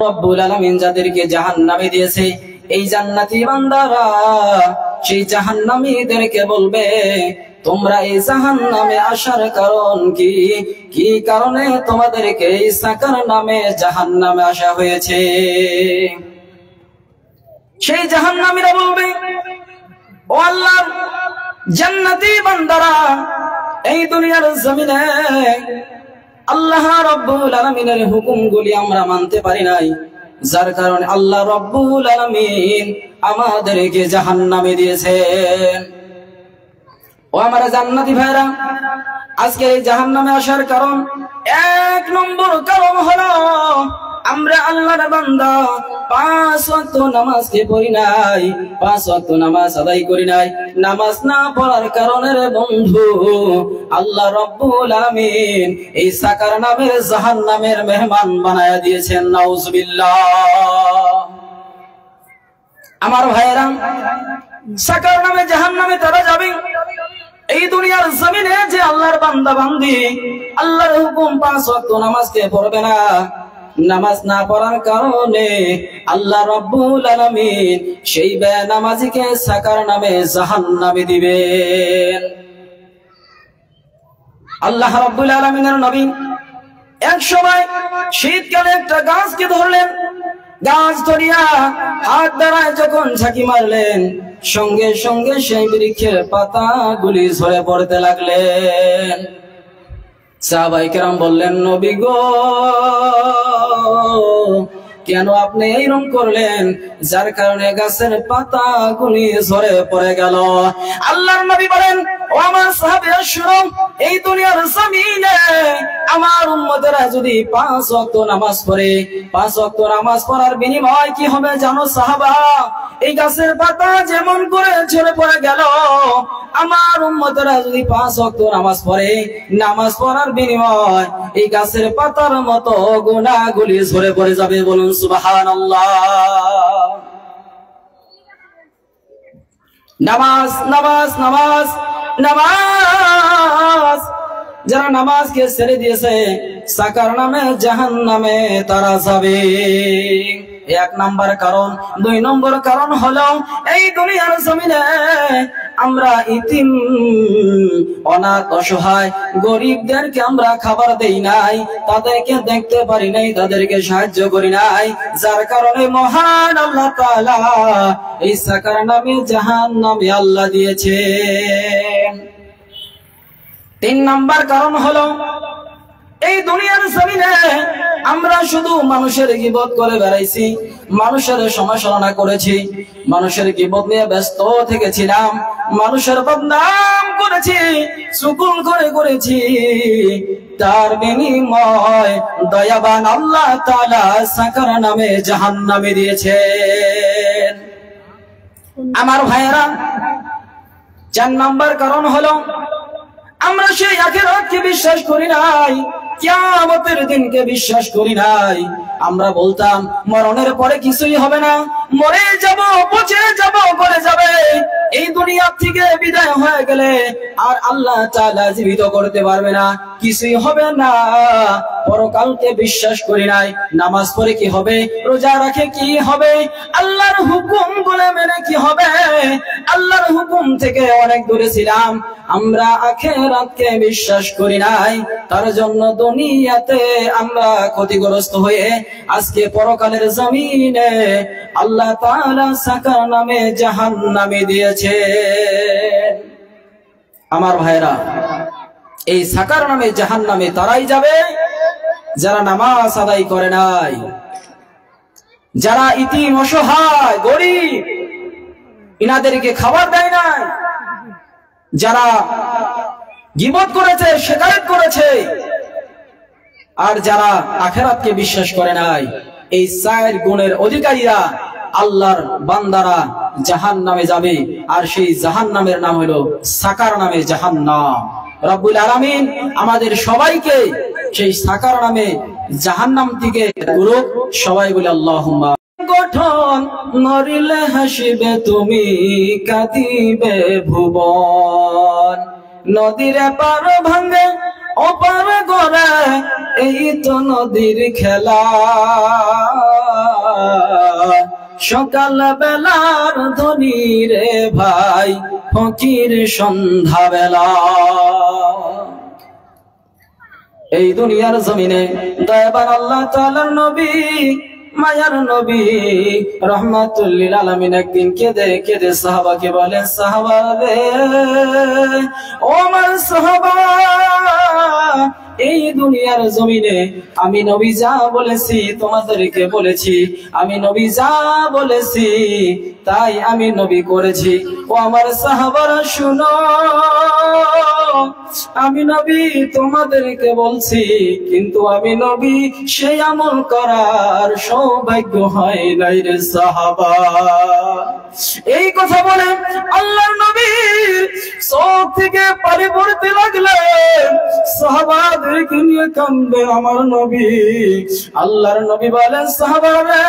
রব্বুল আলামিন যাদেরকে জাহান্নামে দিয়েছে, এই জান্নাতি বান্দারা সেই জাহান্নামীদেরকে বলবে, তোমরা এই জাহান্নামে আসার কারণ কি? কি কারণে তোমাদেরকে এই সাকার নামে জাহান্নামে আসা হয়েছে? সেই জাহান্নামীরা বলবে, ও আল্লাহ, জান্নাতি বান্দারা এই দুনিয়ার জমিনে আল্লাহ রব্বুল আলামিনের হুকুমগুলি আমরা মানতে পারি নাই, যার কারণে আল্লাহ রব্বুল আলামিন আমাদেরকে জাহান্নামে দিয়েছেন। ও আমার জান্নাতি ভাইরা, আজকে এই জাহান্নামে আসার কারণ, এক নম্বর কারণ হলো আমরা আল্লাহর বান্দা 5 ওয়াক্ত নামাজকে পড়ি নাই, 5 ওয়াক্ত নামাজ আদায় করি নাই। নামাজ না পড়ার কারণে রে বন্ধু, আল্লাহ রব্বুল আলামিন এই সাকার নামের জাহান্নামের মেহমান বানায়া দিয়েছেন। নাউজুবিল্লাহ। আমার ভাইরা, সাকার নামে জাহান্নামে তারা যাবে। এই দুনিয়ার জমিনে যে আল্লাহর বান্দা বান্দি আল্লাহর হুকুম 5 ওয়াক্ত নামাজকে পড়বে না, নামাজ না পড়ার কারণে আল্লাহ রব্বুল আলামিন সেই বেনামাজিকে সাকার নামে জাহান্নামে দিবেন। আল্লাহ রব্বুল আলামিনের নবী এক সময় শীতকালে একটা গাছকে ধরলেন, গাছ ধরিয়া হাত দ্বারায় যখন ঝাঁকি মারলেন, সঙ্গে সঙ্গে সেই বৃক্ষের পাতাগুলি ঝরে পড়তে লাগলেন। সাহাবায়ে কেরাম বললেন, নবী গো, কেন আপনি এইরকম করলেন, যার কারণে গাছের পাতাগুলি ঝরে পড়ে গেল? আল্লাহর নবী বলেন, ও আমার সাহাবীরা শুনো, এই দুনিয়ার জমিনে আমার উম্মতেরা যদি 5 ওয়াক্ত নামাজ পড়ে, 5 ওয়াক্ত নামাজ পড়ার বিনিময় কি হবে জানো সাহাবা? এই গাছের পাতা যেমন করে ঝরে পড়ে গেল, আমার উম্মতেরা যদি 5 ওয়াক্ত নামাজ পড়ে, নামাজ পড়ার বিনিময় এই গাছের পাতার মতো গুনাহগুলি ঝরে পড়ে যাবে। বলুন সুবহানাল্লাহ। নামাজ নামাজ নামাজ নামাজ, যারা নামাজকে ছেড়ে দিয়েছে সাকার নামে জাহান্নামে তারা যাবে। এক নাম্বার কারণ। 2 নম্বর কারণ হলো এই দুনিয়ার জমিনে আমরা ইতিম, অনাথ, অসহায়, গরিবদেরকে আমরা খাবার দেই নাই, তাদেরকে দেখতে পারি নাই, তাদেরকে সাহায্য করি নাই, যার কারণে মহান আল্লাহ তাআলা এই সাকার নামে জাহান্নামে আল্লাহ দিয়েছে। 3 নাম্বার কারণ হলো এই দুনিয়ার জমিনে আমরা শুধু মানুষের গীবত করে বেড়াইছি, মানুষের সমালোচনা করেছি, মানুষের গীবত নিয়ে ব্যস্ত থেকেছিলাম, মানুষের বদনাম করেছি, চুগল করেছি, তার বিনিময় দয়াবান আল্লাহ তাআলা সাকার নামে জাহান্নামে দিয়েছেন। আমার ভাইয়েরা, 4 নাম্বার কারণ হলো আমরা সেই আখিরাতকে বিশ্বাস করি নাই, কিয়ামতের দিনকে বিশ্বাস করি নাই। আমরা বলতাম মরণের পরে কিছুই হবে না, মরে যাব, পচে যাব, করে যাবে, এই দুনিয়া থেকে বিদায় হয়ে গেলে আর আল্লাহ তাআলা জীবিত করতে পারবে না, কিছুই হবে না। পরকালকে বিশ্বাস করি নাই। নামাজ পড়ে কি হবে, রোজা রাখে কি হবে, আল্লাহর হুকুম বলে মেনে কি হবে? আল্লাহর হুকুম থেকে অনেক দূরে ছিলাম, আমরা আখিরাতকে বিশ্বাস করি নাই, তার জন্য দুনিয়াতে আমরা ক্ষতিগ্রস্ত হয়ে আজকে পরকালের জমিনে আল্লাহ তাআলা সাকার নামে জাহান্নামে দিয়েছে। আমার ভাইরা, এই সাকার নামে জাহান্নামে তারাই যাবে যারা নামাজ আদায় করে নাই, যারা ইতিম, অসহায়, গরিব, ইনাদেরকে খাবার দেয় নাই, যারা গীবত করেছে, শিকায়ত করেছে, আর যারা আখিরাতকে বিশ্বাস করে নাই, এই 4 গুণের অধিকারীরা আল্লাহর বান্দারা জাহান্নামে যাবে। আর সেই জাহান্নামের নাম হলো সাকার নামে জাহান্নাম। রব্বুল আলামিন আমাদের সবাইকে সেই সাকার নামে জাহান্নাম থেকে দূরক। সবাই বলে আল্লাহুম্মা। গঠন মরিলে হাসিবে তুমি, কাঁদিবে ভুবন, নদীর পার ভাঙে ওপার গড়ে, এই তো নদীর খেলা। সকাল বেলার ধনী রে ভাই ফকির সন্ধ্যা বেলা। এই দুনিয়ার জমিনে দয়াবান আল্লাহ তাআলার নবী মায়ার নবী রহমাতুল লিল আলামিন একদিন কেঁদে কেঁদে সাহাবাকে বলেন, সাহাবা রে ও আমার সাহাবা, এই দুনিয়ার জমিনে আমি নবী যা বলেছি তোমাদেরকে বলেছি, আমি নবী যা বলেছি তাই আমি নবী করেছি। ও আমার সাহাবারা শুনো, আমি নবী তোমাদেরকে বলছি, কিন্তু আমি নবী সেই আমল করার সৌভাগ্য হয় নাই রে সাহাবা। এই কথা বলে আল্লাহর নবীর চোখ থেকে পানি পড়তে লাগলেন। সাহাবাদেরকে নিয়ে কান্দে আমার নবী। আল্লাহর নবী বলেন, সাহাবারা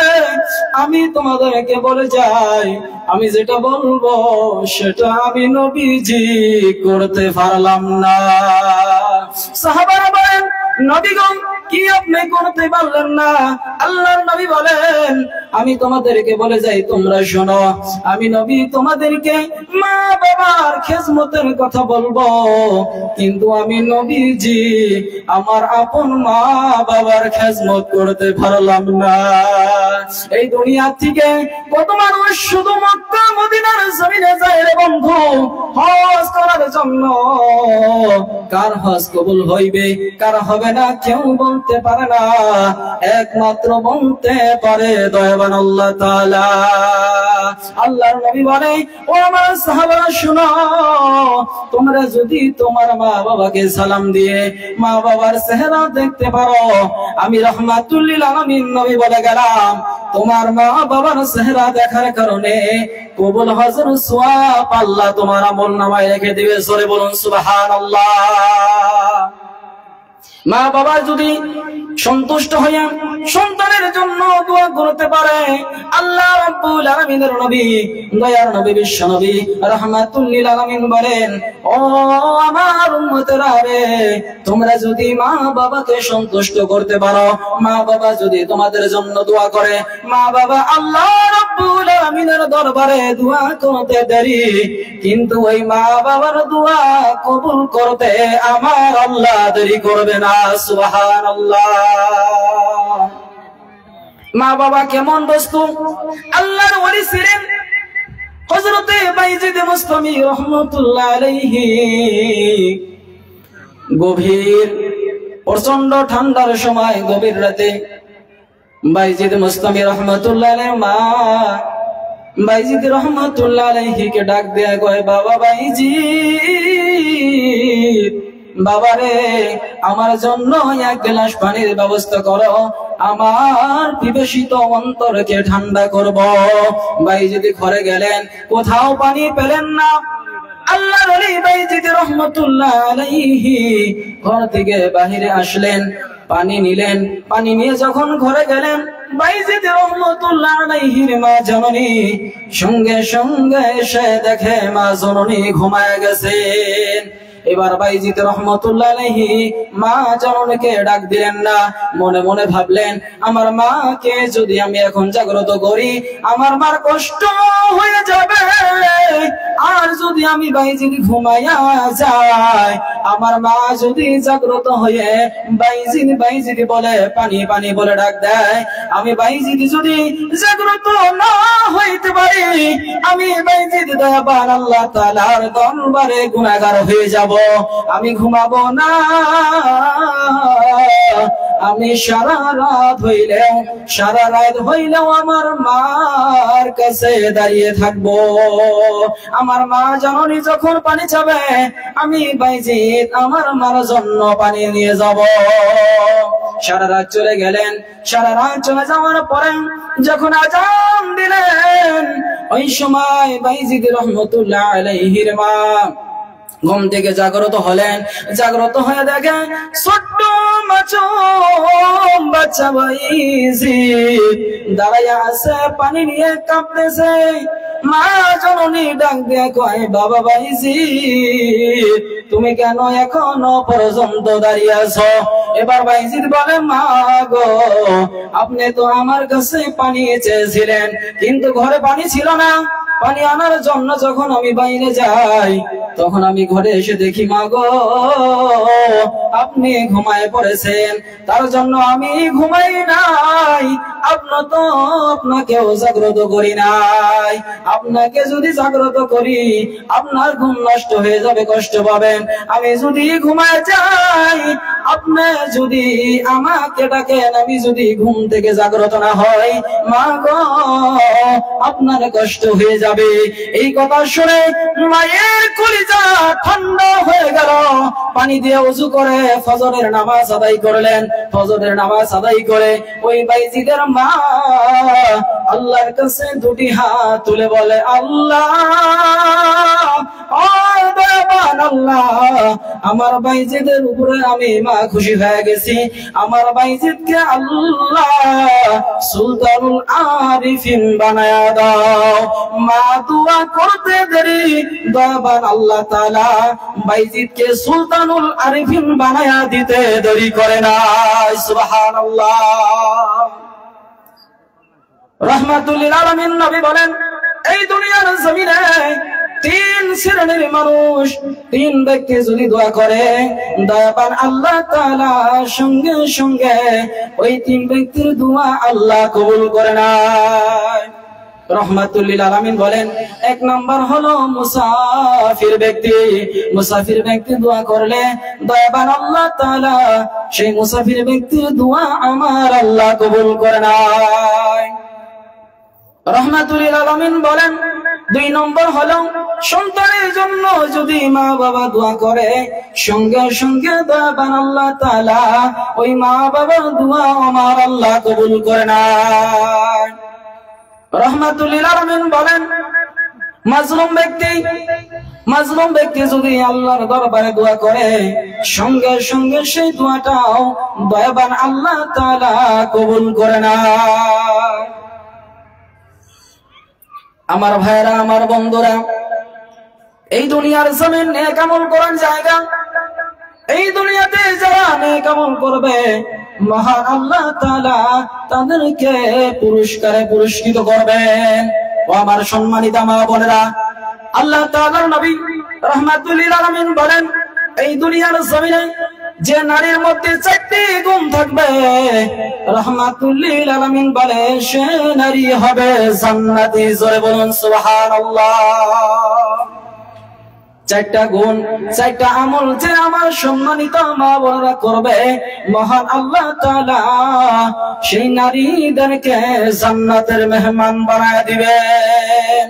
আমি তোমাদেরকে বলে যাই, আমি যেটা বলবো সেটা আমি নবীজি করতে পারলাম না। সাহাবারা বলেন, নবীগণ কি আপনি করতে পারলেন না? আল্লাহর নবী বলেন, আমি তোমাদেরকে বলে যাই, তোমরা শোনো, আমি নবী তোমাদেরকে মা বাবার খেজমতের কথা বলবো, কিন্তু আমি নবীজি আমার আপন মা বাবার খেজমত করতে পারলাম না। এই দুনিয়া থেকে কত মানুষ শুধু মক্কা মদিনার জমিনে যায় রে বন্ধু হজ করার জন্য। কার হজ কবুল হইবে কার হবে না কেউ বলতে পারে না, একমাত্র বলতে পারে দয়াবান আল্লাহ তাআলা। আল্লাহর নবী বলে, ও আমার সাহাবারা শুনো, তোমরা যদি তোমার মা বাবাকে সালাম দিয়ে মা বাবার চেহারা দেখতে পারো, আমি রহমাতুল লিল আলামিন নবী বলে গেলাম, তোমার মা বাবার চেহারা দেখার কারণে কবুল হজের সওয়াব আল্লাহ তোমার আমলনামায় রেখে দিবে। জোরে বলুন সুবহানাল্লাহ। মা বাবা যদি সন্তুষ্ট হয়ে সন্তানের জন্য দোয়া করতে পারে, আল্লাহ রাব্বুল আলামিনের নবী দয়ার নবী বিশ্ব নবী রাহমাতুল লিল আলামিন বলেন, ও আমার উম্মতেরা রে, তোমরা যদি মা বাবাকে সন্তুষ্ট করতে পারো, মা বাবা যদি তোমাদের জন্য দোয়া করে, মা বাবা আল্লাহ রাব্বুল আলামিনের দরবারে দোয়া করতে দেরি, কিন্তু ওই মা বাবার দোয়া কবুল করতে আমার আল্লাহ দেরি করবে না। সুবহানাল্লাহ। মা বাবা কেমন বস্তু? আল্লাহর ওলি ছিলেন হযরতে বাইজিদ মুস্তামি রাহমাতুল্লাহ আলাইহি। গভীর প্রচন্ড ঠান্ডার সময় গভীর রাতে বাইজিদ মুস্তামি রাহমাতুল্লাহ আলাইহি মা বাইজিদ রাহমাতুল্লাহ আলাইহি কে ডাক দেয়া কয়, বাবা বাইজিদ, বাবারে আমার জন্য এক গ্লাস পানির ব্যবস্থা করো, আমার পিপাসিত অন্তরকে ঠান্ডা করব। বাইজিদ ঘরে গেলেন, কোথাও পানি পেলেন না। আল্লাহর ওলি বাইজিদ রাহমাতুল্লাহ আলাইহি ঘর থেকে বাহিরে আসলেন, পানি নিলেন, পানি নিয়ে যখন ঘরে গেলেন, বাইজিদ রাহমাতুল্লাহ আলাইহির মা জননী সঙ্গে সঙ্গে এসে দেখে মা জননী ঘুমায় গেছেন। এবার বাইজিদ রাহমাতুল্লাহ আলাইহি মা জননীকে ডাক দিলেন না, মনে মনে ভাবলেন, আমার মাকে যদি আমি এখন জাগ্রত করি আমার মার কষ্ট হয়ে যাবে, আর যদি আমি বাইজিদ ঘুমাইয়া যাই, আমার মা যদি জাগ্রত হয়ে বাইজিদ বাইজিদ বলে পানি পানি বলে ডাক দেয়, আমি বাইজিদ যদি জাগ্রত না হইতে পারি, আমি বাইজিদ দয়াবান আল্লাহ তাআলার দরবারে গুনাহগার হয়ে যাব, আমি ঘুমাবো না, আমি সারা রাত হইলেও আমার মার কাছে দাঁড়িয়ে থাকবো। আমার মা জননী যখন পানি চাবে, আমি বাইজিদ আমার মার জন্য পানি নিয়ে যাব। সারা রাত চলে গেলেন। সারা রাত চলে যাওয়ার পরে যখন আযান দিলেন, ওই সময় বাইজিদ রাহমাতুল্লাহ আলাইহির মা ঘুম থেকে জাগ্রত হলেন, জাগ্রত হয়ে দেখেন ছোট্ট মাসুম বাচ্চা বাইজিদ দাঁড়াইয়া আছে, পানি নিয়ে কাঁপতেছে। মা জননী ডাক দিয়ে কয়, বাবা বাইজিদ তুমি কেন এখনো পর্যন্ত দাঁড়িয়ে আছো? এবার বাইজিদ বলে, মা গো আপনি তো আমার কাছে পানি চেয়েছিলেন, কিন্তু ঘরে পানি ছিল না। পানি আনার জন্য যখন আমি বাইরে যাই, তখন আমি ঘরে এসে দেখি মা গো আপনি ঘুমায় পড়েছেন, তার জন্য আমি ঘুমাই নাই। আপনাকেও জাগ্রত করি নাই। আপনাকে যদি জাগ্রত করি আপনার ঘুম নষ্ট হয়ে যাবে, কষ্ট পাবেন। আমি যদি ঘুমায় যাই, আপনি যদি আমাকে ডাকেন, আমি যদি ঘুম থেকে জাগ্রত না হয়, মা গো আপনার কষ্ট হয়ে যাবে। এই কথা শুনে মায়ের কলিজা ঠান্ডা হয়ে গেল। পানি দিয়ে ওযু করে ফজরের নামাজ আদায় করলেন। ফজরের নামাজ আদায় করে ওই বাইজিদের মা আল্লাহর কাছে দুটি হাত তুলে বলে, আল্লাহ আল্লাহ আমার বাইজিদের উপরে আমি মা খুশি হয়ে গেছি। আমার বাইজিদকে আল্লাহ সুলতানুল আরিফিন বানায়া দাও। মা দোয়া করতে দেরি, দয়াবান আল্লাহ তাআলা বাইজিদকে সুলতানুল আরিফিন বানায়া দিতে দেরি করে না। সুবহানাল্লাহ। রাহমাতুল লিল আলামিন নবী বলেন, এই দুনিয়ার জমিনে তিন শ্রেণীর মানুষ, তিন ব্যক্তি যদি দোয়া করে, দয়াবান আল্লাহ তাআলা সঙ্গে সঙ্গে ওই তিন ব্যক্তির দোয়া আল্লাহ কবুল করে না। রাহমাতুল লিল আলামিন বলেন, এক নাম্বার হলো মুসাফির ব্যক্তি। মুসাফির ব্যক্তি দোয়া করলে দয়াবান আল্লাহ তাআলা সেই মুসাফির ব্যক্তির দোয়া আমার আল্লাহ কবুল করে না। রাহমাতুল লিল আলামিন বলেন, দুই নম্বর হলো সন্তানের জন্য যদি মা বাবা দোয়া করে, সঙ্গে সঙ্গে দয়াবান আল্লাহ তাআলা ওই মা বাবার দোয়া আমার আল্লাহ কবুল করে না। রাহমাতুল লিল আলামিন বলেন, মাজলুম ব্যক্তি যদি আল্লাহর দরবারে দোয়া করে, সঙ্গে সঙ্গে সেই দোয়াটাও দয়াবান আল্লাহ তাআলা কবুল করে না। আমার ভাইরা, আমার বন্ধুরা, এই দুনিয়ার জমিন নেক আমল করার জায়গা। এই দুনিয়াতে যারা নেক আমল করবে, মহান আল্লাহ তাআলা তাদেরকে পুরস্কারে পুরস্কৃত করবেন। ও আমার সম্মানিত মা বোনেরা, আল্লাহ তাআলার নবী রাহমাতুল লিল আলামিন বলেন, এই দুনিয়ার জমিনে যে নারীর মধ্যে 4টি গুণ থাকবে, রাহমাতুল লিল আলামিন বলে সে নারী হবে জান্নাতি। জোরে বলুন সুবহানাল্লাহ। 4টা গুণ, 4টা আমল যে আমার সম্মানিত মা বোনেরা করবে, মহান আল্লাহ তাআলা সেই নারীদেরকে জান্নাতের মেহমান বানায় দিবেন।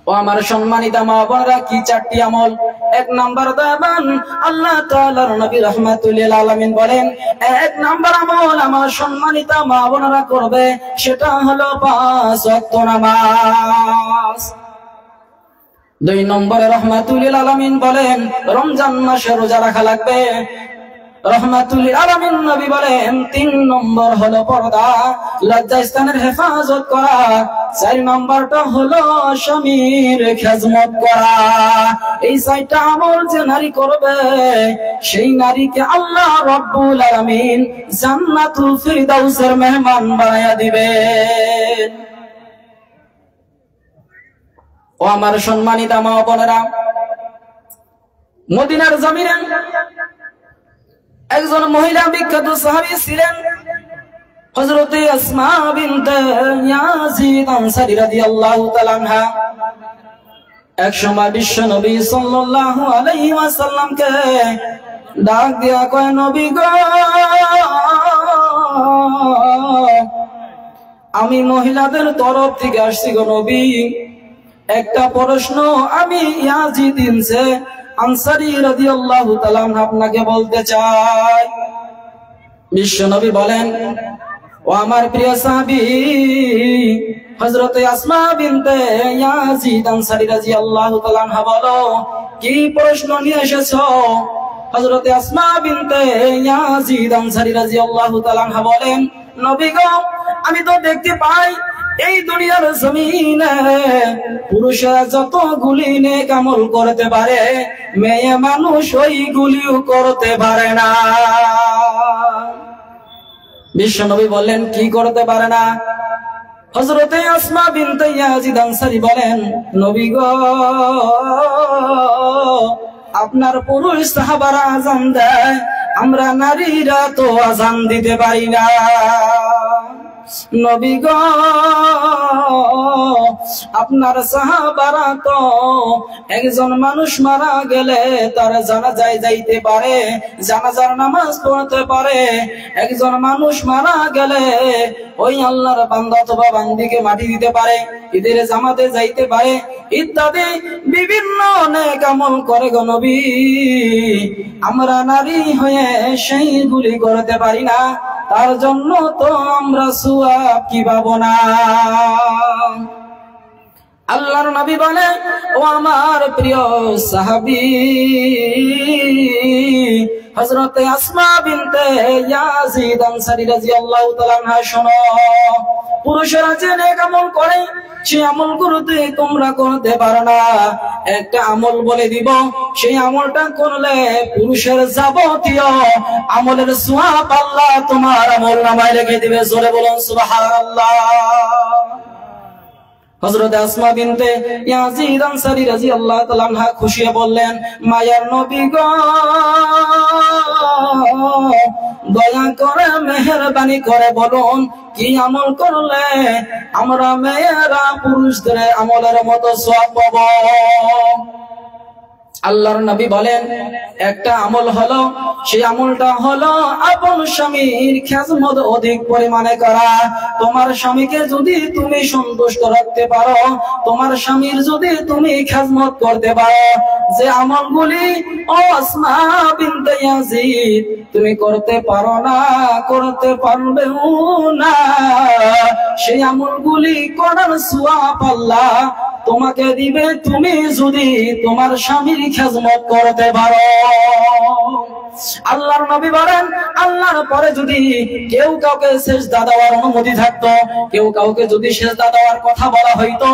ও আমার সম্মানিত মা বোনেরা, কি 4টি আমল? এক নাম্বার দয়াবান আল্লাহ তাআলার নবী রাহমাতুল লিল আলামিন বলেন, এক নাম্বার আমল আমার সম্মানিত মা বোনেরা করবে, সেটা হলো 5 ওয়াক্ত নামাজ। 2 নম্বরে রাহমাতুল লিল আলামিন বলেন, রমজান মাসে রোজা রাখা লাগবে। রাহমাতুল লিল আলামিন নবী বলেন, 3 নম্বর হলো পর্দা, লজ্জাস্থানের হেফাজত করা। 4 নম্বরটা হলো স্বামীর খেদমত করা। এই 4টা আমল যে নারী করবে, সেই নারীকে আল্লাহ রাব্বুল আলামিন জান্নাতুল ফিরদাউসের মেহমান বানায়া দিবেন। ও আমার সম্মানিত মা বোনেরা, মদিনার জমিনে একজন মহিলা বিখ্যাত সাহাবী ছিলেন, হযরত আসমা বিনতে ইয়াজিদ আনসারী রাদিয়াল্লাহু তাআলা আনহা। এক সময় বিশ্ব নবী সাল্লাল্লাহু আলাইহি ওয়াসাল্লামকে ডাক দিয়া কয়, নবী গো, আমি মহিলাদের তরফ থেকে আসছি গো নবী, একটা প্রশ্ন আমি ইয়াজিদ আনসারী রাদিয়াল্লাহু তাআলা আপনাকে বলতে চাই। বিশ্বনবী বলেন, ও আমার প্রিয় সাহাবী হযরত আসমা বিনতে ইয়াজিদ আনসারী রাদিয়াল্লাহু তাআলা আনহা বলো কি প্রশ্ন নিয়ে এসেছো? হযরত আসমা বিনতে ইয়াজিদ আনসারী রাদিয়াল্লাহু তাআলা আনহা বলেন, নবী গো, আমি তো দেখতে পাই এই দুনিয়ার জমিনে পুরুষেরা যতগুলি নেক আমল করতে পারে, মেয়ে মানুষ ওইগুলিও করতে পারে না। বিশ্বনবী বললেন, কি করতে পারে না? হযরত আসমা বিনতে ইয়াজিদ আনসারী বলেন, নবী গো, আপনার পুরুষ সাহাবারা আযান দেয়, আমরা নারীরা তো আযান দিতে পারি না। নবী গো, আপনার সাহাবারা তো একজন মানুষ মারা গেলে তার জানাজায় যাইতে পারে, জানাজার নামাজ পড়তে পারে। একজন মানুষ মারা গেলে ওই আল্লাহর বান্দা অথবা বান্দিকে মাটি দিতে পারে, ঈদের জামাতে যাইতে পারে, ইত্যাদি বিভিন্ন নেক আমল করে গো নবী। আমরা নারী হয়ে সেইগুলি করতে পারি না, তার জন্য তো আমরা সওয়াব কি পাবো না। আল্লাহর নবী বলে, ও আমার প্রিয় সাহাবী হযরত আসমা বিনতে ইয়াজিদ আনসারী রাদিয়াল্লাহু তাআলা আনহা, শোনো, পুরুষেরা যে নেক আমল করে সেই আমল করতে তোমরা করতে পারো না। একটা আমল বলে দিব, সেই আমলটা করলে পুরুষের যাবতীয় আমলের সওয়াব আল্লাহ তোমার আমলনামায় লিখে দিবে। জোরে বলুন সুবহানাল্লাহ। হযরত আসমা বিনতে ইয়াজিদ আনসারী রাদিয়াল্লাহু তাআলা আনহা খুশি হয়ে বললেন, মায়ার নবী গো, দয়া করে মেহেরবানি করে বলুন কি আমল করলে আমরা মেয়েরা পুরুষদের আমলের মতো সওয়াব পাবো। আল্লাহর নবী বলেন, একটা আমল হলো, সেই আমলটা হলো আপন স্বামীর খেজমত অধিক পরিমাণে করা। তোমার স্বামীকে যদি তুমি সন্তুষ্ট রাখতে পারো, তোমার স্বামীর যদি তুমি খেজমত করতে পারো, যে আমলগুলি ও আসমা বিনতে ইয়াজিদ তুমি করতে পারো না, করতে পারবেও না, সেই আমলগুলি করার সওয়াব আল্লাহ তোমাকে দিবে, তুমি যদি তোমার স্বামীর খেজমত করতে পারো। আল্লাহর নবী বলেন, আল্লাহর পরে যদি কেউ কাউকে সিজদা দেওয়ার অনুমতি থাকতো, কেউ কাউকে যদি সিজদা দেওয়ার কথা বলা হইতো,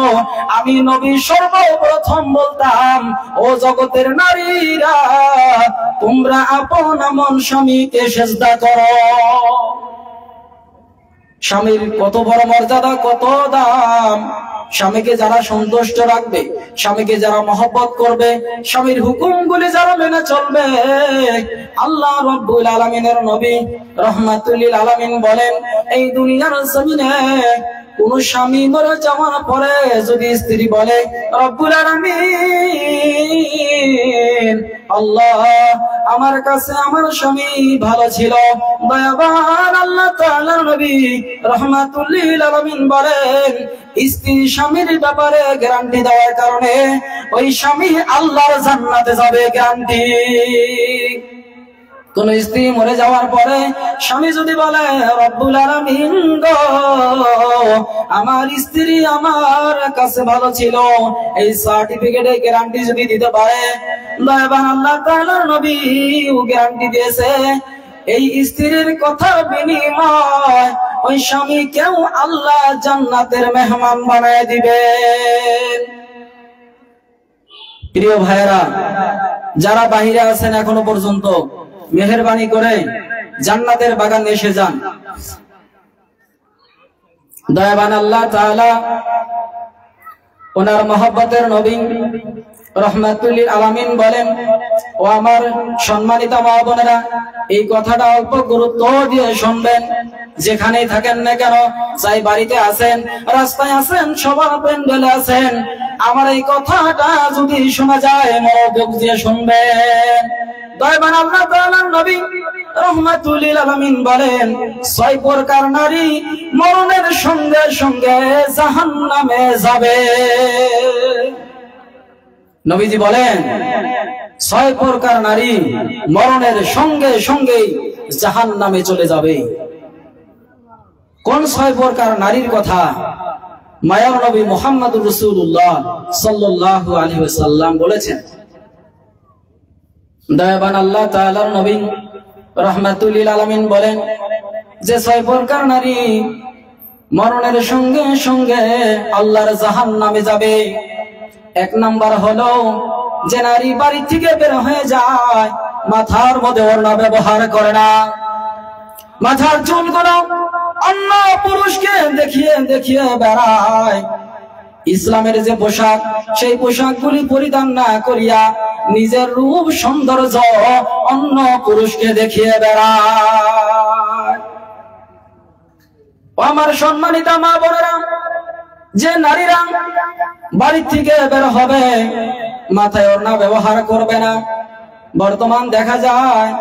আমি নবী সর্বপ্রথম বলতাম, ও জগতের নারীরা, তোমরা আপন আমন স্বামীকে সিজদা করো। স্বামীর কত বড় মর্যাদা, কত দাম। স্বামীকে যারা সন্তুষ্ট রাখবে, স্বামীকে যারা মহব্বত করবে, স্বামীর হুকুমগুলি যারা মেনে চলবে, আল্লাহ রাব্বুল আলামিনের নবী রাহমাতুল লিল আলামিন বলেন, এই দুনিয়ার জমিনে কোন স্বামী মরে যাওয়ার পরে যদি স্ত্রী বলে, রব্বুল আলামিন, আল্লাহ আমার কাছে আমার স্বামী ভালো ছিল, দয়াবান আল্লাহ তাআলার নবী রাহমাতুল লিল আলামিন বলেন, স্ত্রী স্বামীর ব্যাপারে গ্যারান্টি দেওয়ার কারণে ওই স্বামী আল্লাহর জান্নাতে যাবে, গ্যারান্টি। কোন স্ত্রী মরে যাওয়ার পরে স্বামী যদি বলে, রব্বুল আলামিন গো, আমার স্ত্রী আমার কাছে ভালো ছিল, এই সার্টিফিকেটে গ্যারান্টি যদি দিতে পারে, দয়াবান আল্লাহ তাআলার নবী ও গ্যারান্টি দিয়েছে, এই স্ত্রীর কথা বিনিময় ওই স্বামীকেও আল্লাহ জান্নাতের মেহমান বানায় দিবেন। প্রিয় ভাইরা, যারা বাহিরে আছেন এখনো পর্যন্ত, মেহেরবানি করে জান্নাতের বাগানে এসে যান। দয়াবান আল্লাহ তাআলা ওনার মহব্বতের নবী রাহমাতুল লিল আলামিন বলেন, ও আমার সম্মানিত মা বোনেরা, এই কথাটা অল্প গুরুত্ব দিয়ে শুনবেন। যেখানেই থাকেন না কেন, চাই বাড়িতে আছেন, রাস্তায় আছেন, সবার প্যান্ডেলে আছেন, আমার এই কথাটা যদি শোনা যায়, মনোযোগ দিয়ে শুনবেন। দয়াবান আল্লাহ তাআলার নবী রাহমাতুল লিল আলামিন বলেন, 6 প্রকার নারী মরণের সঙ্গে সঙ্গে জাহান্নামে যাবে। নবীজি বলেন, 6 প্রকার নারী মরণের সঙ্গে সঙ্গে জাহান্নামে চলে যাবে। কোন 6 প্রকার নারীর কথা মায়ার নবী মুহাম্মদুর রাসূলুল্লাহ সাল্লাল্লাহু আলাইহি ওয়াসাল্লাম বলেছেন? দয়াবান আল্লাহ তাআলার নবী রাহমাতুল লিল আলামিন বলেন যে 6 প্রকার নারী মরণের সঙ্গে সঙ্গে আল্লাহর জাহান্নামে যাবে। 1 নাম্বার হলো যে নারী বাড়ি থেকে বের হয়ে যায়, মাথার মধ্যে ওড়না ব্যবহার করে না, মাথার চুলগুলো অন্য পুরুষকে দেখিয়ে দেখিয়ে বেড়ায়। ইসলামের যে পোশাক, সেই পোশাকগুলি পরিধান না করিয়া নিজের রূপ সৌন্দর্য অন্য পুরুষকে দেখিয়ে বেড়ায়। আমার সম্মানিত মা বোনেরা, যে নারীরা বাড়ি থেকে বের হবে মাথায় ওড়না ব্যবহার করবে না, বর্তমান দেখা যায়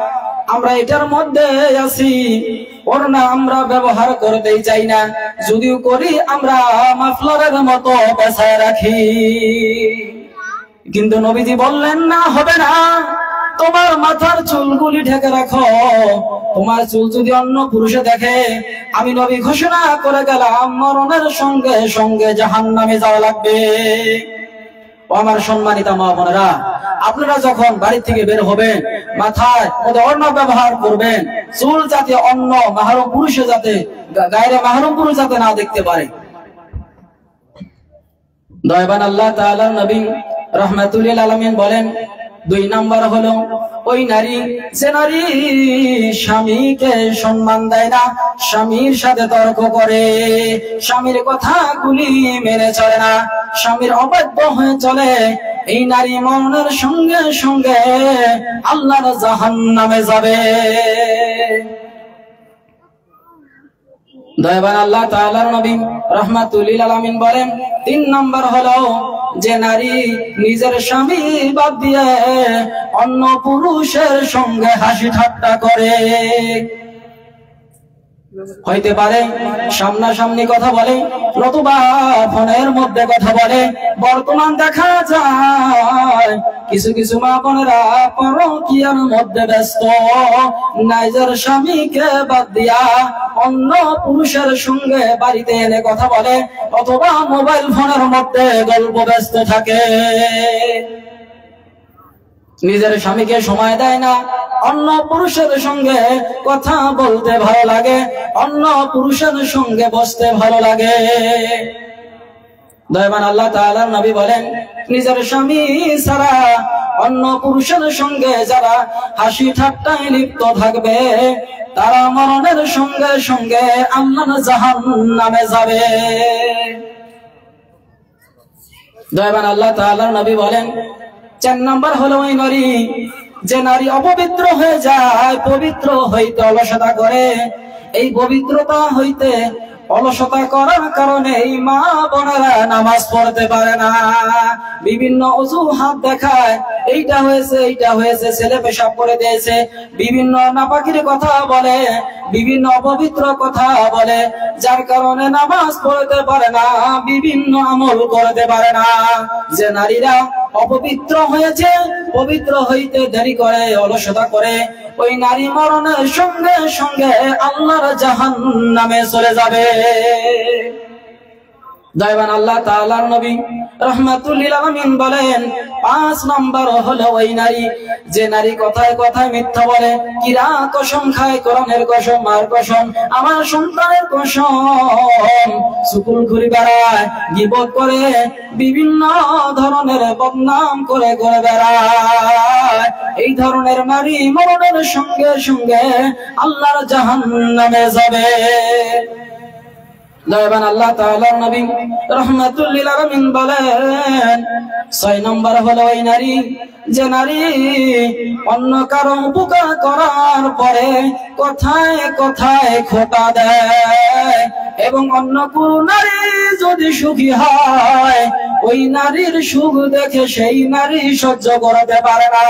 আমরা এটার মধ্যে আছি, ওড়না আমরা ব্যবহার করতেই চাই না, যদিও করি আমরা মাফলারের মতো পেছায় রাখি। কিন্তু নবীজি বললেন না, হবে না, তোমার মাথার চুলগুলি ঢেকে রাখো। তোমার চুল যদি অন্য পুরুষে দেখে, আমি নবী ঘোষণা করে গেলাম মরণের সঙ্গে সঙ্গে জাহান্নামে যাওয়া লাগবে। আমার সম্মানিত মা বোনেরা, আপনারা যখন বাড়ি থেকে বের হবেন মাথায় ওড়না ব্যবহার করবেন, চুল যাতে অন্য মাহরম পুরুষে যাতে গায়রে মাহরম পুরুষ যাতে না দেখতে পারে। দয়াবান আল্লাহ তাআলার নবী রাহমাতুল লিল আলামিন বলেন 2 নাম্বার হলো ওই নারী যে নারী স্বামীকে সম্মান দেয় না, স্বামীর সাথে তর্ক করে, স্বামীর কথাগুলি মেনে চলে না, স্বামীর অবাধ্য হয়ে চলে, এই নারী মরণের সঙ্গে সঙ্গে আল্লাহর জাহান্নামে যাবে। দয়াবান আল্লাহ তাআলার নবী রাহমাতুল লিল আলামিন বলেন 3 নাম্বার হলো যে নারী নিজের স্বামী বাদ দিয়ে অন্য পুরুষের সঙ্গে হাসি ঠাট্টা করে। হইতে পারে সামনাসামনি কথা বলে, নতুবা ফোনের মধ্যে কথা বলে। বর্তমান দেখা যায় কিছু কিছু মা বোনেরা পরকীয়ার মধ্যে ব্যস্ত, নিজের স্বামীকে বাদ দিয়া অন্য পুরুষের সঙ্গে বাড়িতে এনে কথা বলে, অথবা মোবাইল ফোনের মধ্যে গল্প ব্যস্ত থাকে। নিজের স্বামীকে সময় দেয় না, অন্য পুরুষের সঙ্গে কথা বলতে ভালো লাগে, অন্য পুরুষের সঙ্গে বসতে ভালো লাগে। দয়াবান আল্লাহ তাআলার নবী বলেন নিজের স্বামী ছাড়া অন্য পুরুষের সঙ্গে যারা হাসি ঠাট্টায় লিপ্ত থাকবে তারা মরণের সঙ্গে সঙ্গে আল্লাহর জাহান্নামে যাবে। দয়াবান আল্লাহ তাআলার নবী বলেন 4 নাম্বার হলো ওই নারী যে নারী অপবিত্র হয়ে যায়, পবিত্র হইতে অলসতা করে। এই পবিত্রতা হইতে অলসতা করার কারণে এই মা বোনেরা নামাজ পড়তে পারে না, বিভিন্ন অজুহাত দেখায়, এইটা হয়েছে এইটা হয়েছে, ছেলে পেশাব করে দিয়েছে, বিভিন্ন নাপাকির কথা বলে, বিভিন্ন অপবিত্র কথা বলে, যার কারণে নামাজ পড়তে পারে না, বিভিন্ন আমল করতে পারে না। যে নারীরা অপবিত্র হয়েছে, পবিত্র হইতে দেরি করে, অলসতা করে, ওই নারী মরণের সঙ্গে সঙ্গে আল্লাহর জাহান্নামে চলে যাবে। দয়াবান আল্লাহ তাআলার নবী রাহমাতুল লিল আলামিন বলেন 5 নাম্বার হলো ওই নারী যে নারী কথায় কথায় মিথ্যা বলে, কিরা কসম খায়, কোরআনের কসম, মার কসম, আমার সন্তানের কসম, সুকুল ঘুরি বেড়ায়, গীবত করে, বিভিন্ন ধরনের বদনাম করে ঘুরে বেড়ায়। এই ধরনের নারী মরণের সঙ্গে সঙ্গে আল্লাহর জাহান্নামে যাবে। দয়াবান আল্লাহ তাআলার নবী রাহমাতুল লিল আলামিন বলেন 6 নাম্বার হলো ওই নারী যে নারী অন্য কারো উপকার করার পরে কথায় কথায় খোঁটা দেয়, এবং অন্য কোন নারী যদি সুখী হয় ওই নারীর সুখ দেখে সেই নারী সহ্য করতে পারে না।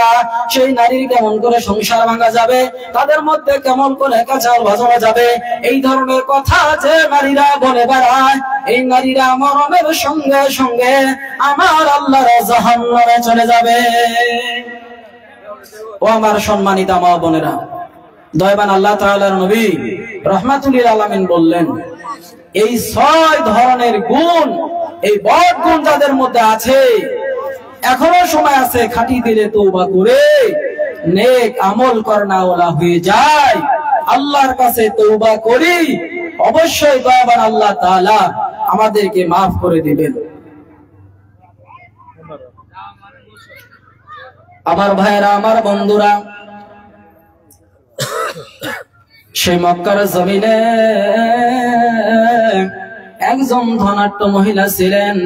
সেই নারীর কেমন করে সংসার ভাঙা যাবে, তাদের মধ্যে কেমন করে কাঁচাল ভাজানো যাবে, এই ধরনের কথা যে নারীরা বলে বেড়ায়, এই নারীরা মরণের সঙ্গে সঙ্গে আমার আল্লাহর জাহান্নামে চলে যাবে। ও আমার সম্মানিত মা বোনেরা, দয়াবান আল্লাহ তাআলার নবী রাহমাতুল লিল আলামিন বললেন, এই 6 ধরনের গুণ, এই বড় গুণ যাদের মধ্যে আছে, এখনো সময় আছে, খাঁটি দিলে তওবা করে নেক আমল করনা ওলা হয়ে যায়, আল্লাহর কাছে তওবা করি, অবশ্যই দয়াবান আল্লাহ তাআলা আমাদেরকে মাফ করে দিবেন। আমার ভাইরা, আমার বন্ধুরা, সেই মক্কার জমিনে একজন ধনাঢ্য মহিলা ছিলেন,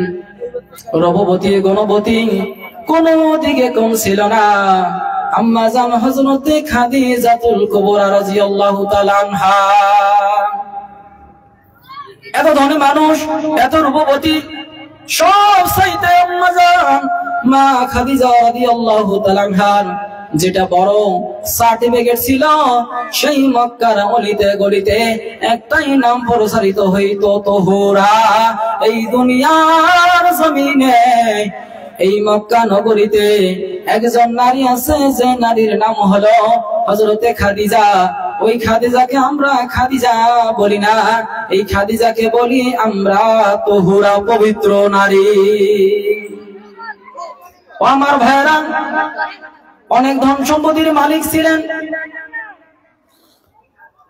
রূপবতী গুণবতী, কোনো দিকে কম ছিল না। আম্মা জান হযরতে খাদিজাতুল কুবরা রাদিয়াল্লাহু তাআলা আনহা। এত ধনী মানুষ, এত রূপবতী, সব চাইতে আম্মা জান মা খাদিজা রাদিয়াল্লাহু তাআলা আনহার যেটা বড় সার্টিফিকেট ছিল, সেই মক্কার অলিতে গলিতে একটাই নাম প্রচারিত হইতো, তোহরা। এই দুনিয়ার জমিনে, এই মক্কা নগরীতে একজন নারী আছে, যে নারীর নাম হলো হযরতে খাদিজা। ওই খাদিজাকে আমরা খাদিজা বলি না, এই খাদিজাকে বলি আমরা তোহরা, পবিত্র নারী। ও আমার ভাইরা, অনেক ধন সম্পত্তির মালিক ছিলেন।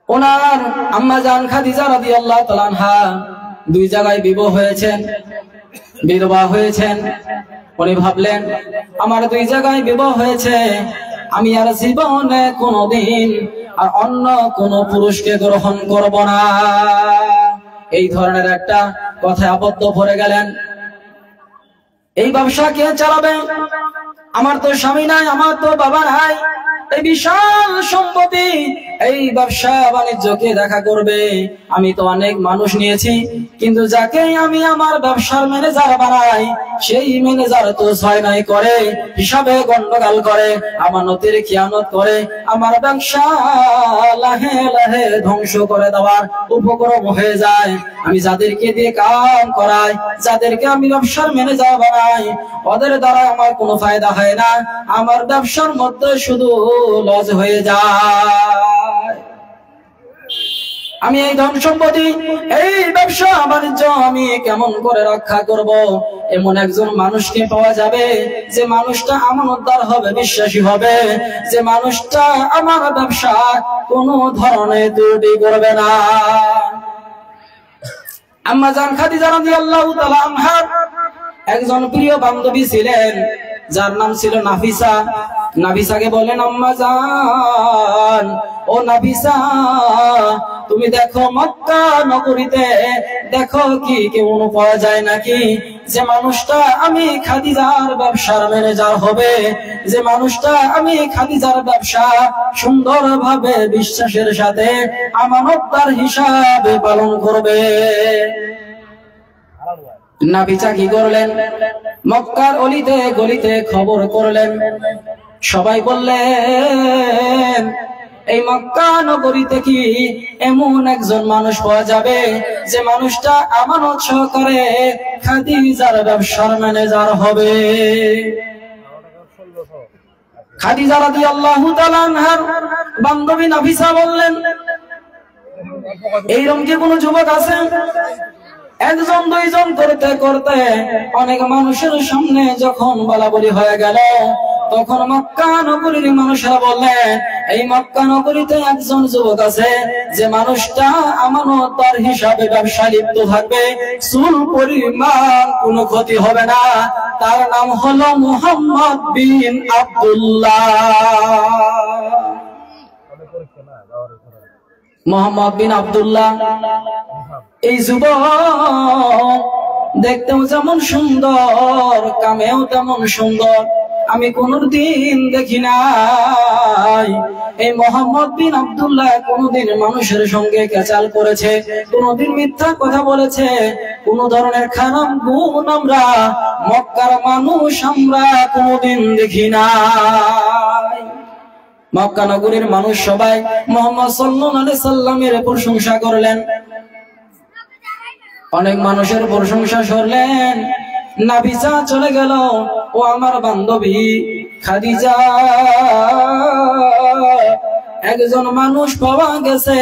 ওনার আম্মা জান খাদিজা রাদিয়াল্লাহু তাআলা আনহা 2 জায়গায় বিবাহ হয়েছেন, বিধবা হয়েছেন। উনি ভাবলেন, আমার 2 জায়গায় বিবাহ হয়েছে, আমি আর জীবনে কোনোদিন আর অন্য কোন পুরুষকে গ্রহণ করব না। এই ধরনের একটা কথায় আবদ্ধ পড়ে গেলেন। এই ব্যবসা কে চালাবে? আমার তো স্বামী নাই, আমার তো বাবা নাই, এই বিশাল সম্পত্তি, এই ব্যবসা বাণিজ্য কে দেখা করবে? আমি তো অনেক মানুষ নিয়েছি, কিন্তু যাকে আমি আমার ব্যবসার ম্যানেজার বানাই, সেই ম্যানেজার তো 6 করে, হিসাবে গন্ডগোল করে, আমানতের খিয়ানত করে, আমার ব্যবসা লাহে লাহে ধ্বংস করে দেওয়ার উপক্রম হয়ে যায়। আমি যাদেরকে দিয়ে কাম করাই, যাদেরকে আমি ব্যবসার ম্যানেজার বানাই, ওদের দ্বারা আমার কোনো ফায়দা হয় না, আমার ব্যবসার মধ্যে শুধু লস হয়ে যায়। আমি এই ধন সম্পত্তি, এই ব্যবসা বাণিজ্য আমি কেমন করে রক্ষা করব? এমন একজন মানুষকে পাওয়া যাবে, যে মানুষটা আমানতদার হবে, বিশ্বাসী হবে, যে মানুষটা আমার ব্যবসা কোনো ধরনের ত্রুটি করবে না। আম্মা জান খাদিজা রাদিয়াল্লাহু তাআলা আনহার একজন প্রিয় বান্ধবী ছিলেন, যার নাম ছিল নাফিসা। নাফিসাকে বলেন, আম্মা জান, ও নাফিসা, তুমি দেখো মক্কা নগরীতে দেখো কি কেউ পাওয়া যায় নাকি, যে মানুষটা আমি খাদিজার ব্যবসার ম্যানেজার হবে, যে মানুষটা আমি খাদিজার ব্যবসা সুন্দরভাবে বিশ্বাসের সাথে আমানতদার হিসাবে পালন করবে। নাফিসা কি করলেন? মক্কার অলিতে গলিতে খবর করলেন। সবাই বললেন, এই মক্কা নগরীতে কি এমন একজন মানুষ পাওয়া যাবে, যে মানুষটা আমানত সহকারে খাদিজার ব্যবসার ম্যানেজার হবে? খাদিজা রাদিয়াল্লাহু তাআলা আনহার বান্ধবী নাফিসা বললেন, এইরকম কি কোনো যুবক আছে? 1 জন 2 জন করতে করতে অনেক মানুষের সামনে যখন বলাবলি হয়ে গেল, তখন মক্কা নগরীর মানুষেরা বললেন, এই মক্কা নগরীতে একজন যুবক আছে, যে মানুষটা আমানতদার হিসাবে ব্যবসা লিপ্ত থাকবে, চুল পরিমাণ কোনো ক্ষতি হবে না, তার নাম হলো মুহাম্মদ বিন আব্দুল্লাহ। মুহাম্মদ বিন আব্দুল্লাহ এই যুবক দেখতেও যেমন সুন্দর, কামেও তেমন সুন্দর, আমি কোনদিন দেখি নাই। এই মুহাম্মদ বিন আব্দুল্লাহ কোনদিন মানুষের সঙ্গে কেচাল করেছে, কোনদিন মিথ্যা কথা বলেছে, কোন ধরনের খারাপ গুণ আমরা মক্কার মানুষ আমরা কোনদিন দেখি নাই। মক্কা নগরীর মানুষ সবাই মুহাম্মদ সাল্লাল্লাহু আলাইহি সাল্লামের প্রশংসা করলেন, অনেক মানুষের প্রশংসা করলেন। নাফিসা চলে গেল, ও আমার বান্ধবী খাদিজা, একজন মানুষ পাওয়া গেছে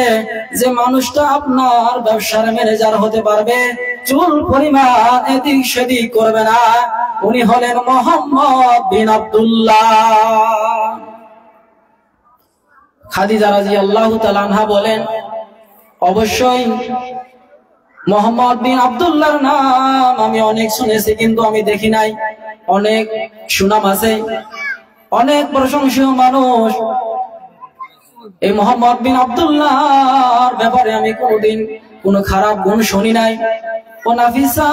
যে মানুষটা আপনার ব্যবসার ম্যানেজার হতে পারবে, চুল পরিমাণ এদিক সেদিক করবে না। উনি হলেন মোহাম্মদ বিন আব্দুল্লাহ। খাদিজা রাদিয়াল্লাহু তাআলা আনহা বলেন, অবশ্যই মোহাম্মদ বিন আব্দুল্লাহর নাম আমি অনেক শুনেছি, কিন্তু আমি দেখি নাই। অনেক সুনাম আছে, অনেক প্রশংসনীয় মানুষ। এই মোহাম্মদ বিন আব্দুল্লাহর ব্যাপারে আমি কোনোদিন কোনো খারাপ গুণ শুনি নাই। ও নাফিসা,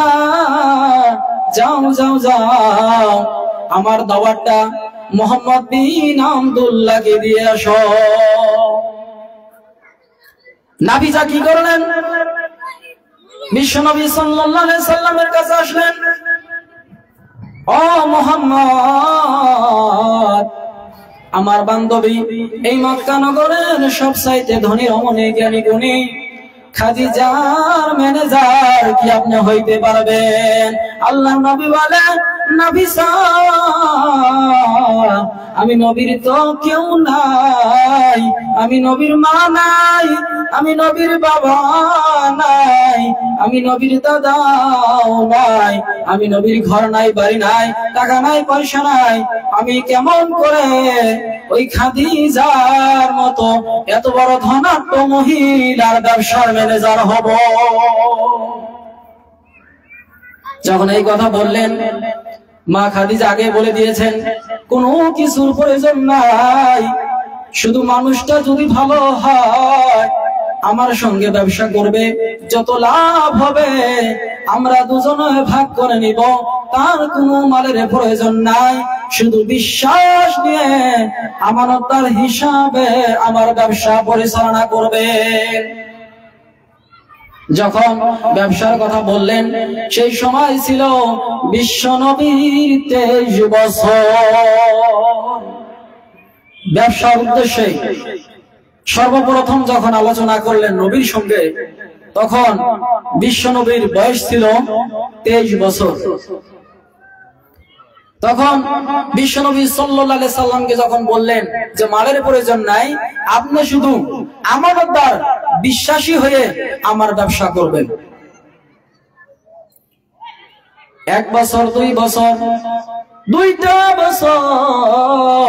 যাও যাও যাও, আমার দাওয়াতটা মোহাম্মদ বিন আব্দুল্লাহকে দিয়ে আসো। নাফিসা কি করলেন? বিশ্বনবী সাল্লাল্লাহু আলাইহি সাল্লামের কাছে আসলেন। ও মুহাম্মদ, আমার বান্ধবী এই মক্কা নগরের সবচাইতে ধনী রমণী জ্ঞানী গুণী খাদিজার ম্যানেজার কি আপনি হইতে পারবেন? আল্লাহর নবী বলেন, নাফিসা, আমি নবীর তো কেউ নাই, আমি নবীর মা নাই, আমি নবীর বাবা নাই, আমি নবীর দাদাও নাই, আমি নবীর ঘর নাই, বাড়ি নাই, টাকা নাই, পয়সা নাই, আমি কেমন করে ওই খাদিজার মতো এত বড় ধনাঢ্য মহিলার ব্যবসার ম্যানেজার হব? যখন এই কথা বললেন, মা খাদিজা আগে বলে দিয়েছেন কোনো কিছুর প্রয়োজন নাই, শুধু মানুষটা যদি ভালো হয় আমার সঙ্গে ব্যবসা করবে, যত লাভ হবে আমরা দুজনে ভাগ করে নিব, তার কোনো মালের প্রয়োজন নাই, শুধু বিশ্বাস নিয়ে আমানতদার হিসাবে আমার ব্যবসা পরিচালনা করবে। যখন ব্যবসার কথা বললেন, সেই সময় ছিল বিশ্বনবীর 23 বছর। ব্যবসার উদ্দেশ্যে সর্বপ্রথম যখন আলোচনা করলেন নবীর সঙ্গে, তখন বিশ্বনবীর বয়স ছিল 23 বছর। তখন বিশ্বনবী সাল্লাল্লাহু আলাইহি সাল্লামকে যখন বললেন যে মালের প্রয়োজন নাই, আপনি শুধু আমানতদার বিশ্বাসী হয়ে আমার ব্যবসা করবেন। 1 বছর, 2 বছর, 2টা বছর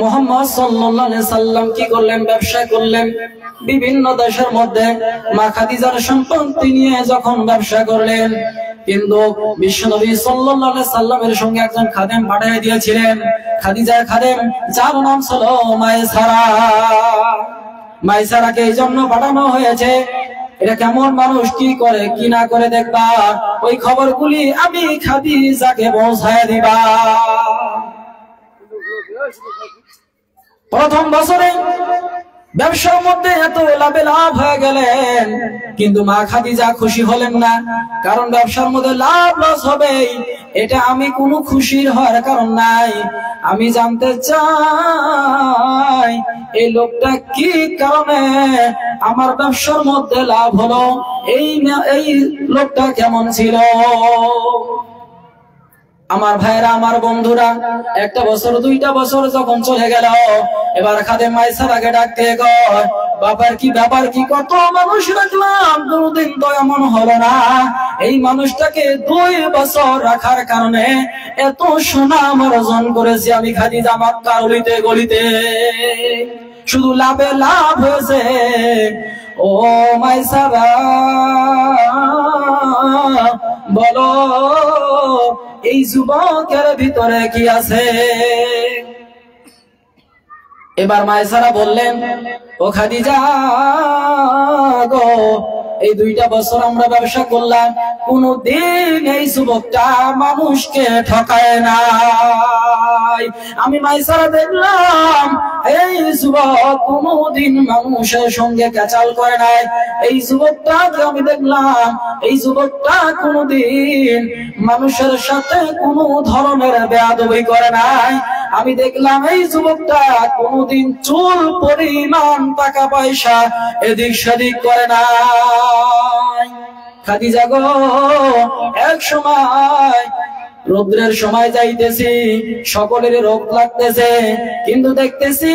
মুহাম্মদ সাল্লাল্লাহু আলাইহি সাল্লাম কি করলেন? ব্যবসা করলেন। বিভিন্ন দেশের মধ্যে মা খাদিজার সম্পত্তি নিয়ে যখন ব্যবসা করলেন, কিন্তু বিশ্বনবী সাল্লাল্লাহু আলাইহি সাল্লামের সঙ্গে একজন খাদেম পাঠিয়ে দিয়েছিলেন, খাদিজার খাদেম, যার নাম ছিল মাইসারা। মাইসারাকে এই জন্য পাঠানো হয়েছে, এটা কেমন মানুষ, কি করে কি না করে দেখবা, ওই খবরগুলি আমি খাদিজাকে পৌঁছায় দিবা। প্রথম বছরে ব্যবসার মধ্যে এত লাভে লাভ হয়ে গেলেন, কিন্তু মা খাদিজা খুশি হলেন না, কারণ ব্যবসার মধ্যে লাভ লস হবে এটা আমি কোনো খুশির হওয়ার কারণ নাই। আমি জানতে চাই এই লোকটা কি কারণে আমার ব্যবসার মধ্যে লাভ হলো, এই লোকটা কেমন ছিল। আমার ভাইরা, আমার বন্ধুরা, 1 বছর 2টা বছর যখন চলে গেল, এবার খাদেম মাইসারাকে ডাকতে কয়, বাবার কি ব্যাপার, কি কত মানুষ রাখলাম, কোনদিন তো এমন হলো না। এই মানুষটাকে 2 বছর রাখার কারণে এত সুনাম অর্জন করেছি আমি খাদিজা, মক্কার অলিতে গলিতে শুধু লাভে লাভ হয়েছে। ও মাইসারা, বলো এই যুবকের ভিতরে কি আছে? এবার মাইসারা বললেন, ও খাদিজা গো, এই 2টা বছর আমরা ব্যবসা করলাম, কোনদিন এই যুবকটা মানুষকে ঠকায় নাই। আমি মাইসারা দেখলাম এই যুবক কোনদিন মানুষের সঙ্গে কেচাল করে নাই। এই যুবকটাকে আমি দেখলাম, এই যুবকটা কোনদিন মানুষের সাথে কোনো ধরনের বেয়াদবি করে নাই। আমি দেখলাম এই যুবকটা কোনদিন চুল পরিমাণ টাকা পয়সা এদিক সেদিক করে নাই। খাদিজা গো, এক সময় রৌদ্রের সময় যাইতেছি, সকলের রোগ লাগতেছে, কিন্তু দেখতেছি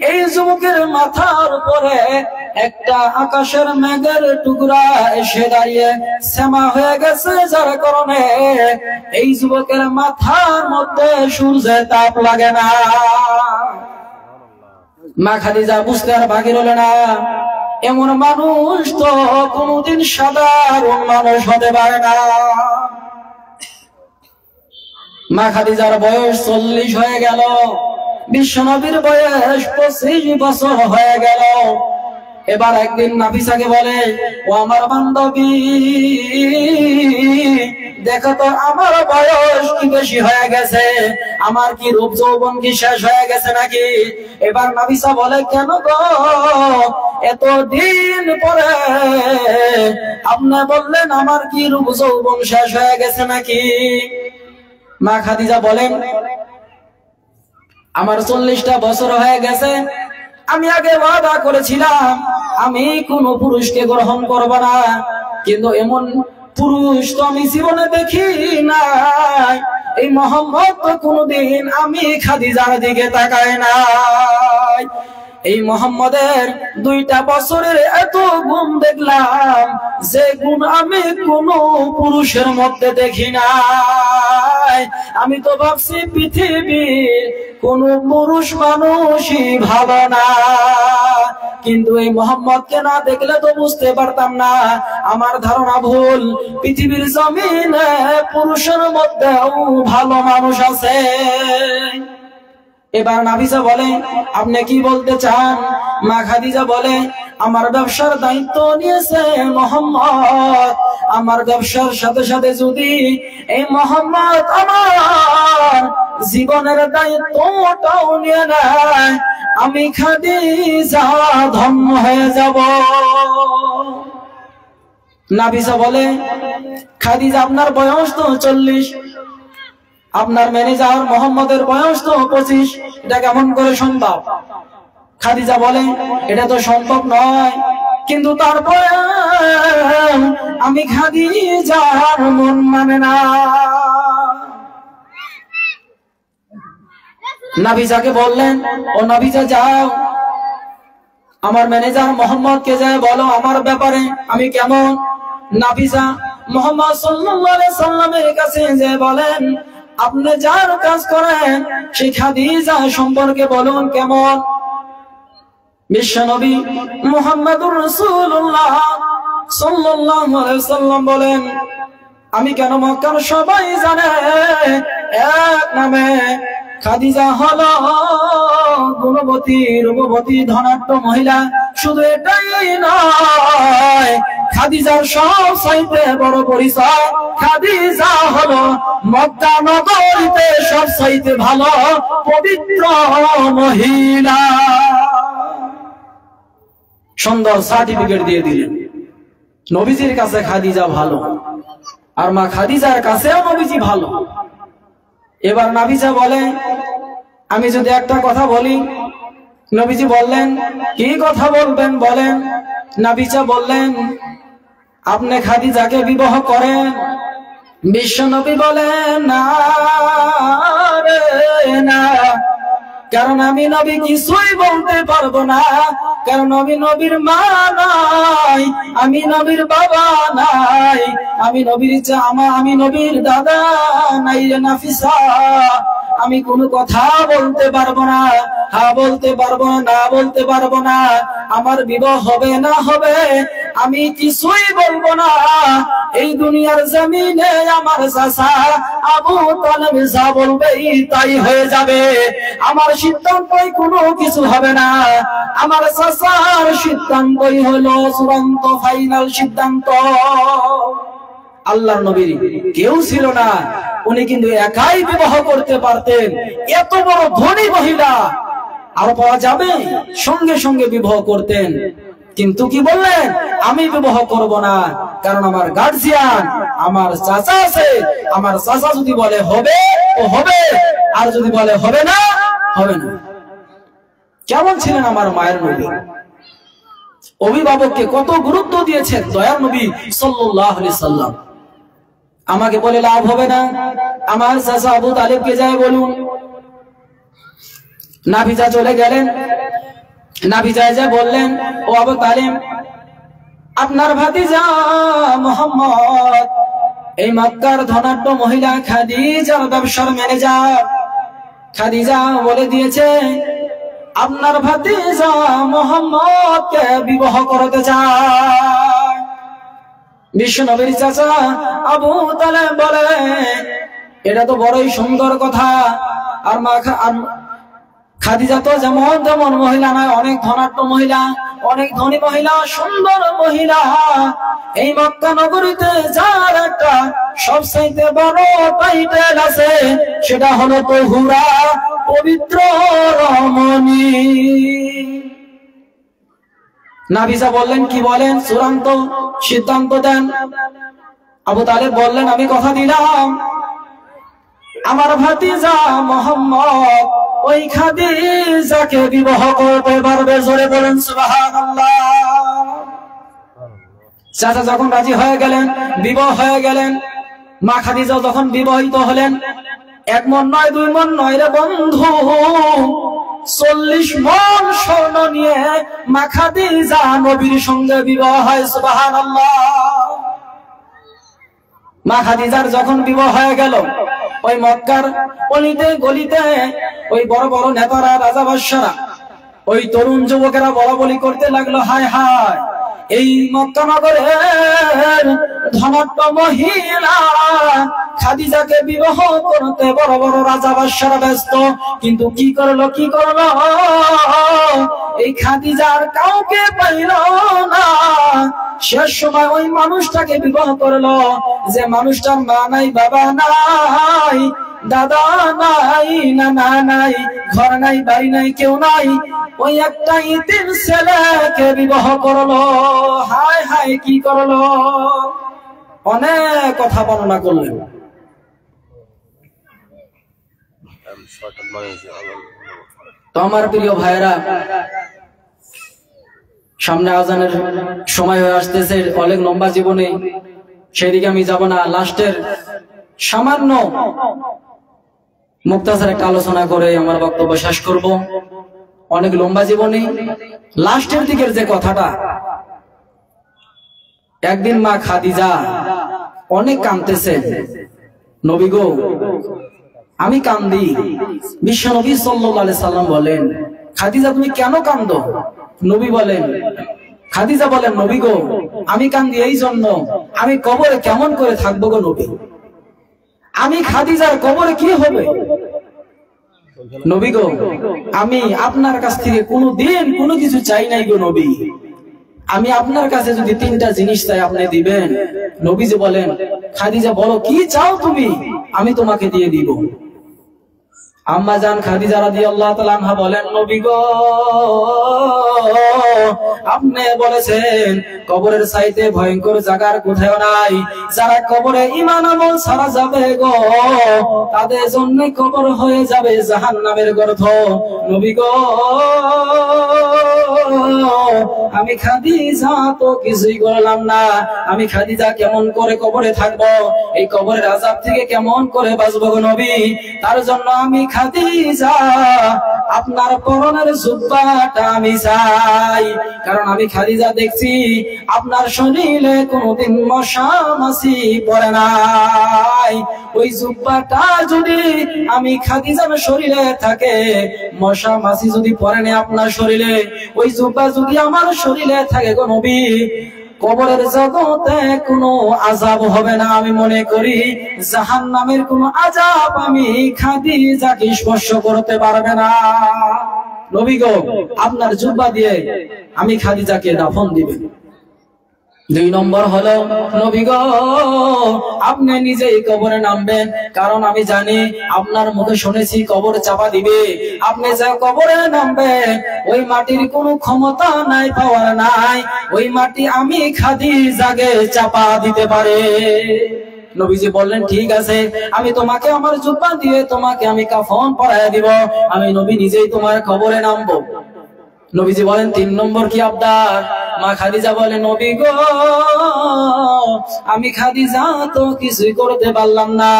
এই যুবকের মাথার উপরে একটা আকাশের মেঘের টুকরা এসে দাঁড়িয়ে শ্যামা হয়ে গেছে, যার কারণে এই যুবকের মাথার মধ্যে সূর্যের তাপ লাগে না। মা খাদিজা বুঝতে আর বাকি রইল না, এমন মানুষ তো কোনদিন সাধারণ মানুষ হতে পারে না। মা খাদিজার বয়স 40 হয়ে গেল, বিশ্বনবীর বয়স 25 বছর হয়ে গেল। এবার একদিন নাফিসাকে বলে, ও আমার বান্ধবী, দেখো তো আমার বয়স কি বেশি হয়ে গেছে, আমার কি রূপ যৌবন কি শেষ হয়ে গেছে নাকি? এবার নাফিসা বলে, কেন গো, এতদিন পরে আপনি বললেন আমার কি রূপ যৌবন শেষ হয়ে গেছে নাকি? মা খাদিজা বলেন, আমার 40টা বছর হয়ে গেছে, আমি আগে ওয়াদা করেছিলাম আমি কোন পুরুষকে গ্রহণ করব না, কিন্তু এমন পুরুষ তো আমি জীবনে দেখি নাই। এই মোহাম্মদ তো কোনদিন আমি খাদিজার দিকে তাকাই নাই। এই মোহাম্মদের 2টা বছরের এত গুণ দেখলাম, যে গুণ আমি কোন পুরুষের মধ্যে দেখি নাই। আমি তো ভাবছি পৃথিবীর কোন পুরুষ মানুষই ভালো না, কিন্তু এই মোহাম্মদকে না দেখলে তো বুঝতে পারতাম না আমার ধারণা ভুল, পৃথিবীর জমিনে পুরুষের মধ্যেও ভালো মানুষ আছে। এবার নাফিসা বলে, আপনি কি বলতে চান? মা খাদিজা বলে, আমার ব্যবসার দায়িত্ব নিয়েছে মোহাম্মদ, আমার ব্যবসার সাথে সাথে যদি এই মোহাম্মদ আমার জীবনের দায়িত্বটাও নিয়ে নেয়, আমি খাদিজা ধন্য হয়ে যাব। নাফিসা বলে, খাদিজা আপনার বয়স তো 40, আপনার ম্যানেজার মোহাম্মদের বয়স তো 25, এটা কেমন করে সম্ভব? খাদিজা বলে, এটা তো সম্ভব নয়, কিন্তু তারপরে আমি খাদিজার মন মানে না। নাফিসাকে বললেন, ও নাফিসা যাও, আমার ম্যানেজার মোহাম্মদকে যায় বলো আমার ব্যাপারে আমি কেমন। নাফিসা মুহাম্মদ সাল্লাল্লাহু আলাইহি সাল্লামের কাছে যে বলেন, আপনি যার কাজ করেন সেই খাদিজা সম্পর্কে বলুন কেমন। বিশ্বনবী মুহাম্মদুর রাসূলুল্লাহ সাল্লাল্লাহু আলাইহি সাল্লাম বলেন, আমি কেন মক্কার সবাই জানে এক নামে খাদিজা হলো গুণবতী, রূপবতী, ধনাঢ্য মহিলা। শুধু এটাই নয়, খাদিজার সব চাইতে বড় পরিচয়, খাদিজা হলো মক্কা নগরীতে সব চাইতে ভালো পবিত্র মহিলা। সুন্দর সার্টিফিকেট দিয়ে দিলেন। নবীজির কাছে খাদিজা ভালো, আর মা খাদিজার কাছেও নবীজি ভালো। এবার নাফিসা বলে, আমি যদি একটা কথা বলি। নবীজি বললেন, কি কথা বলবেন বলেন। নাফিসা বললেন, আপনি খাদিজাকে বিবাহ করেন। বিশ্বনবী বলেন, না রে না, কারণ আমি নবী কিছুই বলতে পারবো না, কারণ আমি নবীর মা নাই, আমি নবীর বাবা নাই, আমি নবীর দাদা নাই রে নাফিসা। আমি কোনো কথা বলতে পারবো না, হ্যাঁ বলতে পারবো না, না বলতে পারবো না। আমার বিবাহ হবে না হবে আমি কিছুই বলবো না। এই দুনিয়ার জমিনে আমার চাচা আবু তালেব যা বলবে তাই হয়ে যাবে। আমার সিদ্ধান্তই কোনো কিছু হবে না, আমার চাচার সিদ্ধান্তই হলো চূড়ান্ত ফাইনাল সিদ্ধান্ত। আল্লাহর নবী কেউ ছিল না, উনি কিন্তু একাই বিবাহ করতে পারতেন। এত বড় ধনী মহিলা আরো পাওয়া যাবে, সঙ্গে সঙ্গে বিবাহ করতেন। কিন্তু কি বললেন, আমি বিবাহ করব না, কারণ আমার গার্জিয়ান, আমার চাচা আছে। আমার চাচা যদি বলে হবে ও হবে, আর যদি বলে হবে না হবে না। কেমন ছিলেন আমার মায়ের নবী, অভিভাবককে কত গুরুত্ব দিয়েছেন দয়ার নবী সাল্লাল্লাহু আলাইহি সাল্লাম। আমাকে বলে লাভ হবে না, আমার চাচা আবু তালেবকে যায় বলুন। নাফিসা চলে গেলেন, নাফিসা যা বললেন, ও আবু তালেব, আপনার ভাতিজা মোহাম্মদ এই মক্কার ধনাঢ্য মহিলা খাদিজার ব্যবসার ম্যানেজার। খাদিজা বলে দিয়েছে আপনার ভাতিজা মোহাম্মদকে বিবাহ করতে চায়। বিশ্বনবীর চাচা আবু তালেব বলে এটা তো বড়ই সুন্দর কথা। আর খাদিজা তো যেমন তেমন মহিলা নয়, অনেক ধনাঢ্য মহিলা, অনেক ধনী মহিলা, সুন্দর মহিলা। এই মক্কা নগরীতে যার একটা সবচাইতে বড় টাইটেল আছে, সেটা হলো তহুরা, পবিত্র রমণী। নাফিসা বললেন কি বলেন, চূড়ান্ত সিদ্ধান্ত দেন। আবু তালেব বললেন আমি কথা দিলাম আমার ভাতিজা মোহাম্মদ ওই খাদিজাকে বিবাহ করতে পারবে। জোরে বলেন সুবহানাল্লাহ। চাচা যখন রাজি হয়ে গেলেন, বিবাহ হয়ে গেলেন, মা খাদিজা যখন বিবাহিত হলেন, 1 মণ নয় 2 মণ নয় রে বন্ধু, 40 মণ স্বর্ণ নিয়ে মা খাদিজা নবীর সঙ্গে বিবাহ হয়। সুবহানাল্লাহ। মা খাদিজার যখন বিবাহ হয়ে গেল, ওই মক্কার অলিতে গলিতে ওই বড় বড় নেতারা, রাজা বাদশারা, ওই তরুণ যুবকেরা বলা বলি করতে লাগলো, হায় হায় এই মক্কা নগরের ধনাঢ্য মহিলা খাদিজাকে বিবাহ করতে বড় বড় রাজা বাদশারা ব্যস্ত। কিন্তু কি করলো এই খাদিজার কাউকে পাইল না। শেষ সময় ওই মানুষটাকে বিবাহ করলো, যে মানুষটার মা নাই, বাবা নাই, দাদা নাই, নানা নাই, ঘর নাই, বাড়ি নাই, কেউ নাই। ওই একটা ইতিম ছেলেকে বিবাহ করলো। হায় হায় কি করলো। অনেক কথা বর্ণনা করলেন। তো আমার প্রিয় ভাইরা, সামনে আজানের সময় হয়ে আসতেছে, অনেক লম্বা জীবনে, সেদিকে আমি যাব না। লাস্টের সামান্য মুক্তাসার একটা আলোচনা করে আমার বক্তব্য শেষ করব। অনেক লম্বা জীবনে লাস্টের দিকের যে কথাটা, একদিন মা খাদিজা অনেক কাঁদতেছে, নবী গো আমি কান্দি। বিশ্ব নবী সাল্লাল্লাহু আলাইহি সাল্লাম বলেন, খাদিজা তুমি কেন কাঁদো? নবী বলেন, খাদিজা বলেন, নবী গো আমি কান্দি এই জন্য, আমি কবরে কেমন করে থাকবো গো নবী, আমি খাদিজার কবরে কি হবে? নবী গো আমি আপনার কাছ থেকে কোনোদিন কোনো কিছু চাই নাই গো নবী, আমি আপনার কাছে যদি 3টা জিনিস চাই আপনি দিবেন। নবীজি বলেন, খাদিজা বলো কি চাও তুমি, আমি তোমাকে দিয়ে দিব। আম্মা জান খাদিজা রাদিয়াল্লাহু তাআলা আনহা বলেন, নবী গো আপনি বলেছেন কবরের চাইতে ভয়ঙ্কর জায়গার কোথাও নাই, যারা কবরে ঈমান আমল ছাড়া যাবে গো তাদের জন্য কবর হয়ে যাবে জাহান্নামের গর্ত। নবী গো আমি খাদিজা তো কিছুই করলাম না, আমি খাদিজা কেমন করে কবরে থাকবো, এই কবরের আযাব থেকে কেমন করে বাঁচবো গো নবী, তার জন্য আমি খাদিজা আপনার পরনের জুব্বাটা আমি চাই। কারণ আমি খাদিজা দেখছি আপনার শরীরে কোনোদিন মশা মাছি পড়ে নাই, ওই জুব্বাটা যদি আমি খাদিজার শরীরে থাকে, মশা মাছি যদি পড়ে না আপনার শরীরে, ওই জুব্বা যদি আমার শরীরে থাকে গো নবী, কবরের জগতে কোনো আযাব হবে না। আমি মনে করি জাহান্নামের কোনো আযাব আমি খাদিজাকে স্পর্শ করতে পারবে না। নবী গো আপনার জুব্বা দিয়ে আমি খাদিজাকে দাফন দিবেন। 2 নম্বর হলো, নবী গো আপনি নিজেই কবরে নামবেন, কারণ আমি জানি আপনার মুখে শুনেছি কবর চাপা দিবে। আপনি যা কবরে নামবেন ওই মাটির কোনো ক্ষমতা নাই, পাওয়ার নাই, ওই মাটি আমি খাদিজাকে চাপা দিতে পারে। নবীজি বললেন, ঠিক আছে আমি তোমাকে আমার জুব্বা দিয়ে তোমাকে আমি কাফন পরায় দিব, আমি নবী নিজেই তোমার কবরে নামবো। নবীজি বলেন, 3 নম্বর কি আবদার? মা খাদিজা বলে, নবী গো আমি খাদিজা তো কিছুই করতে পারলাম না।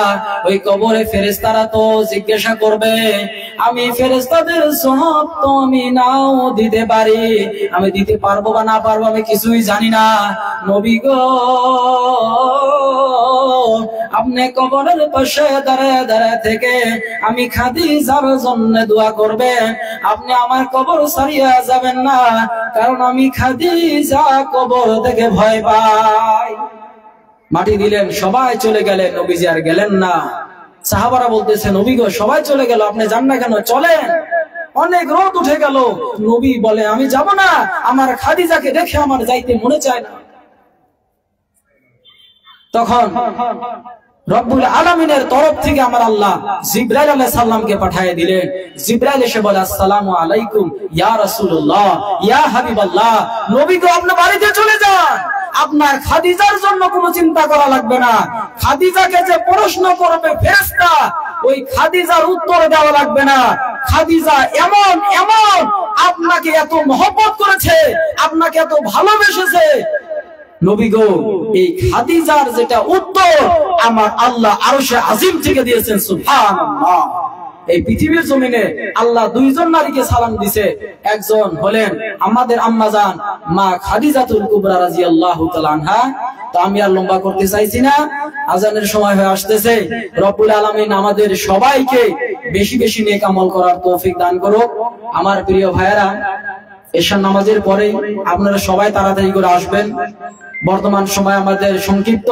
ওই কবরে ফেরেশতারা তো জিজ্ঞাসা করবে, আমি ফেরেশতাদের সওয়াব তো আমি নাও দিতে পারি, আমি দিতে পারবো বা না পারবো আমি কিছুই জানি না। নবী গো, আপনি কবরের পাশে দাঁড়ায় দাঁড়ায় থেকে আমি খাদিজার জন্য দোয়া করবেন, আপনি আমার কবর ছাড়িয়া যাবেন না, কারণ আমি খাদিজা কবর থেকে ভয় পাই। মাটি দিলেন, সবাই চলে গেলেন, নবীজি আর গেলেন না। সাহাবারা বলতেছে, নবী গো সবাই চলে গেল, আপনি যান না কেন, চলেন। অনেক রোদ উঠে গেল, নবী বলে আমি যাব না, আমার খাদিজাকে দেখে আমার যাইতে মনে চায় না। তখন রব্বুল আলামিনের তরফ থেকে আমার আল্লাহ জিবরাইল আলাইহিস সালামকে পাঠিয়ে দিলেন। জিবরাইল এসে বলে, আসসালামু আলাইকুম ইয়া রাসূলুল্লাহ, ইয়া হাবিবাল্লাহ, নবী গো আপনি বাড়িতে চলে যান, আপনার খাদিজার জন্য কোনো চিন্তা করা লাগবে না। খাদিজাকে যে প্রশ্ন করবে ফেরেশতা, ওই খাদিজার উত্তর দেওয়া লাগবে না। খাদিজা এমন এমন আপনাকে এত মহব্বত করেছে, আপনাকে এত ভালোবেসেছে, নবী গো এই খাদিজার যেটা উত্তর আমার আল্লাহ আরশে আজিম থেকে দিয়েছেন। সুবহানাল্লাহ। এই পৃথিবীর জমিনে আল্লাহ দুইজন নারীকে সালাম দিয়েছে, একজন হলেন আমাদের আম্মাজান মা খাদিজাতুল কুবরা রাদিয়াল্লাহু তাআলা আনহা। তো আমি আর লম্বা করতে চাইছি না, আজানের সময় হয়ে আসতেছে। রব্বুল আলামিন আমাদের সবাইকে বেশি বেশি নেক আমল করার তৌফিক দান করুক। আমার প্রিয় ভাইয়েরা, এশার নামাজের পরে আপনারা সবাই তাড়াতাড়ি করে আসবেন। বর্তমান সময় আমাদের সংক্ষিপ্ত।